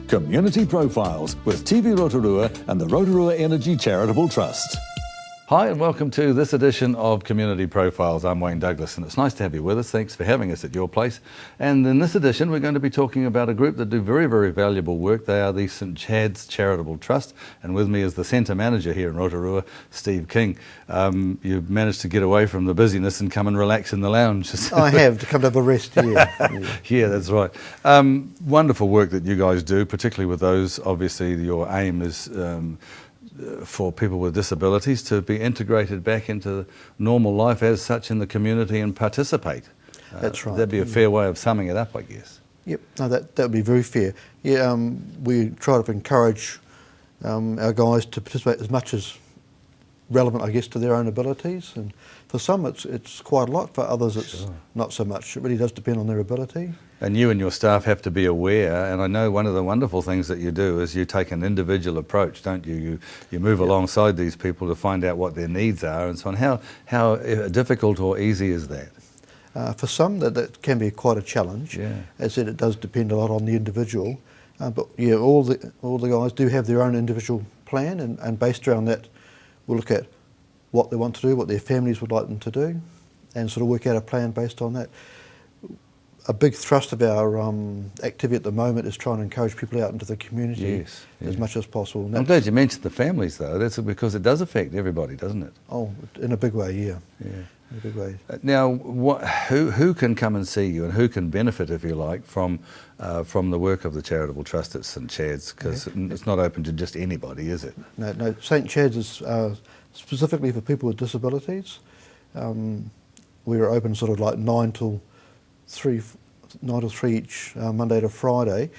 Community Profiles with TV Rotorua and the Rotorua Energy Charitable Trust. Hi and welcome to this edition of Community Profiles. I'm Wayne Douglas and it's nice to have you with us. Thanks for having us at your place. And in this edition we're going to be talking about a group that do very, very valuable work. They are the St Chad's Charitable Trust, and with me is the Centre Manager here in Rotorua, Steve King. You've managed to get away from the busyness and come and relax in the lounge. I have, to come to have a rest here. Yeah, that's right. Wonderful work that you guys do, particularly with those. Obviously your aim is for people with disabilities to be integrated back into normal life as such in the community and participate. That's right. That'd be a fair way of summing it up, I guess. Yep, no, that would be very fair. Yeah, we try to encourage our guys to participate as much as relevant, I guess, to their own abilities. And for some it's quite a lot, for others it's not so much. It really does depend on their ability. And you and your staff have to be aware, and I know one of the wonderful things that you do is you take an individual approach, don't you? You move alongside these people to find out what their needs are and so on. How difficult or easy is that? For some, that can be quite a challenge. Yeah. As I said, it does depend a lot on the individual. But yeah, all the guys do have their own individual plan, and based around that, we'll look at what they want to do, what their families would like them to do, and sort of work out a plan based on that. A big thrust of our activity at the moment is trying to encourage people out into the community as much as possible. I'm glad you mentioned the families, though. That's because it does affect everybody, doesn't it? Oh, in a big way, yeah. In a big way. Now, who can come and see you, and who can benefit, if you like, from the work of the Charitable Trust at St Chad's? Because it's not open to just anybody, is it? No. St Chad's is specifically for people with disabilities. We're open sort of like 9 till 3 each Monday to Friday.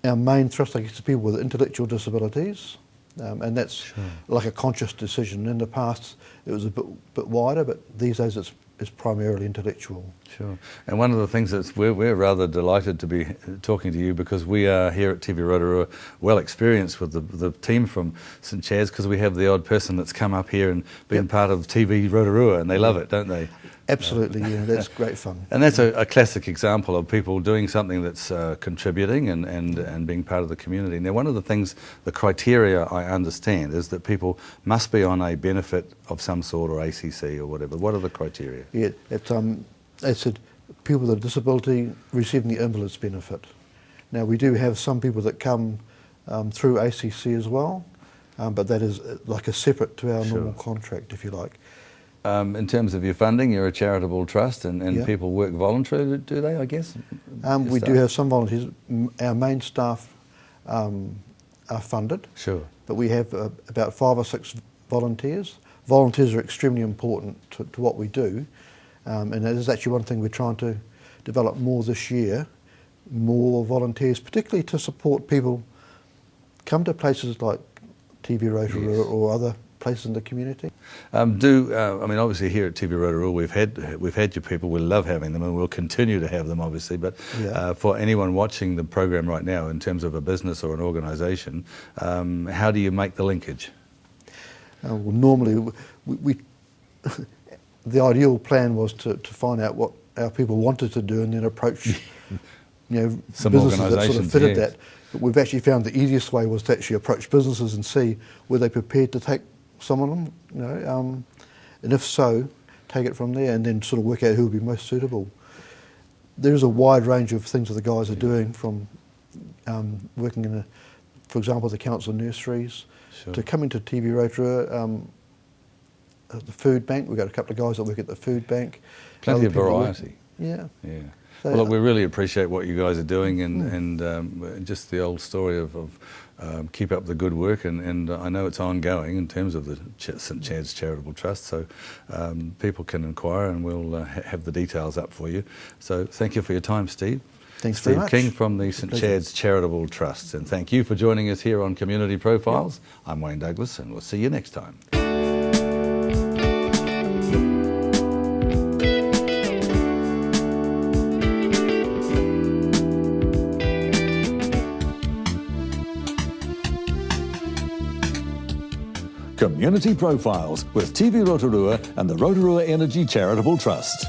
Our main thrust, I guess, is people with intellectual disabilities, and that's like a conscious decision. In the past it was a bit wider, but these days it's primarily intellectual. Sure. And one of the things that we're rather delighted to be talking to you, because we are here at TV Rotorua well experienced with the team from St Chad's, because we have the odd person that's come up here and been part of TV Rotorua, and they love it, don't they? Absolutely, yeah, that's great fun. And that's a classic example of people doing something that's contributing and being part of the community. Now, one of the things, the criteria I understand, is that people must be on a benefit of some sort, or ACC or whatever. What are the criteria? Yeah, they said people with a disability receiving the invalid's benefit. Now, we do have some people that come through ACC as well, but that is like a separate to our normal contract, if you like. In terms of your funding, you're a charitable trust, and people work voluntarily, do they, I guess? We do have some volunteers. Our main staff are funded. Sure. But we have about 5 or 6 volunteers. Volunteers are extremely important to what we do, and that is actually one thing we're trying to develop more this year, more volunteers, particularly to support people come to places like TV Rotorua or other places in the community. I mean, obviously here at TV Rotorua we've had your people. We love having them, and we'll continue to have them, obviously. But for anyone watching the program right now, in terms of a business or an organisation, how do you make the linkage? Well, normally we the ideal plan was to find out what our people wanted to do and then approach some businesses that sort of fitted yes. that. But we've actually found the easiest way was to actually approach businesses and see were they prepared to take some of them, and if so, take it from there and then sort of work out who would be most suitable. There's a wide range of things that the guys are doing, from working in, for example, the council nurseries, to coming to TV Rotorua, the food bank. We've got a couple of guys that work at the food bank. Plenty of variety. Yeah. So, well, look, we really appreciate what you guys are doing, and just the old story of keep up the good work, and I know it's ongoing in terms of the St Chad's Charitable Trust, so people can inquire, and we'll have the details up for you. So thank you for your time, Steve. Thanks very much. Steve King from the St Chad's Charitable Trust, and thank you for joining us here on Community Profiles. I'm Wayne Douglas, and we'll see you next time. Community Profiles with TV Rotorua and the Rotorua Energy Charitable Trust.